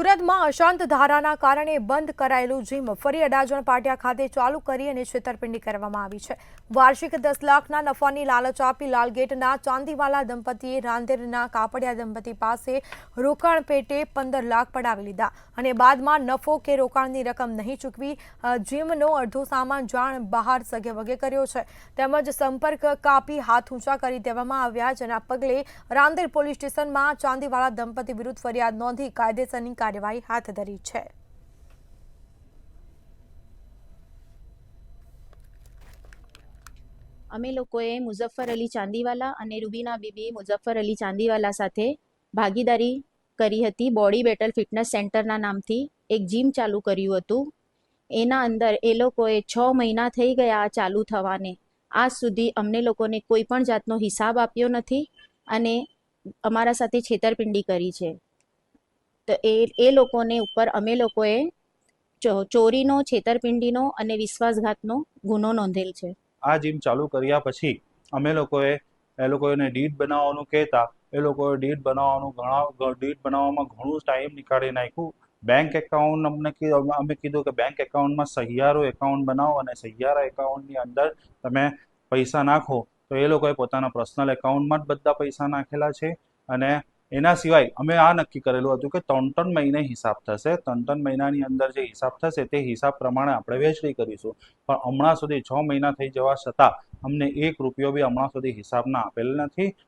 સુરતમાં અશાંત ધારાના કારણે બંધ કરાયેલું જીમ ફરી અડાજણ પાટિયા ખાતે ચાલુ કરી અને છેતરપિંડી કરવામાં આવી છે। વાર્ષિક 10 લાખના નફાની લાલચ આપી લાલગેટના ચાંદીવાલા દંપતીએ રાંદેરના કાપડિયા દંપતી પાસે રોકાણ પેટે 15 લાખ પડાવી લીધા અને બાદમાં નફો કે રોકાણની રકમ નહીં ચૂકવી જીમનો અડધો સામાન જાણ બહાર સગેવગે કર્યો છે તેમજ સંપર્ક કાપી હાથ ઊંચા કરી દેવામાં આવ્યા, જેના પગલે રાંદેર પોલીસ સ્ટેશનમાં ચાંદીવાલા દંપતી વિરુદ્ધ ફરિયાદ નોંધી કાયદેસરની કાર્યવાહી હાથ ધરી છે। અમે લોકોએ મુઝફ્ફર અલી ચાંદીવાલા અને રૂબીના બીબી મુઝફ્ફર અલી ચાંદીવાલા સાથે ભાગીદારી કરી હતી। બોડી બેટલ ફિટનેસ સેન્ટરના નામથી એક જીમ ચાલુ કર્યું હતું। એના અંદર એ લોકોએ 6 મહિના થઈ ગયા આ ચાલુ થવાને, આજ સુધી અમને લોકોને કોઈ પણ જાતનો હિસાબ આપ્યો નથી અને અમારા સાથે છેતરપિંડી કરી છે। તો એ લોકોને ઉપર અમે લોકોએ ચોરીનો, છેતરપિંડીનો અને વિશ્વાસઘાતનો ગુનો નોંધેલ છે। આ જીમ ચાલુ કર્યા પછી અમે લોકોને ડીડ બનાવવાનું કહેતા એ લોકોએ ડીડ બનાવવામાં ઘણું ટાઈમ નીકાળી નાખ્યું। બેંક એકાઉન્ટ અમે કીધું કે બેંક એકાઉન્ટમાં સહિયારો એકાઉન્ટ બનાવો અને સહિયારા એકાઉન્ટની અંદર તમે પૈસા નાખો, તો એ લોકોએ પોતાના પર્સનલ એકાઉન્ટમાં જ બધા પૈસા નાખેલા છે। અને એના સિવાય અમે આ નક્કી કરેલું હતું કે 3 મહિને હિસાબ થશે, 3 મહિનાની અંદર જે હિસાબ થશે તે હિસાબ પ્રમાણે આપણે વહેંચણી કરીશું। પણ હમણાં સુધી 6 મહિના થઈ જવા છતાં અમને 1 રૂપિયો બી હમણાં સુધી હિસાબના આપેલ નથી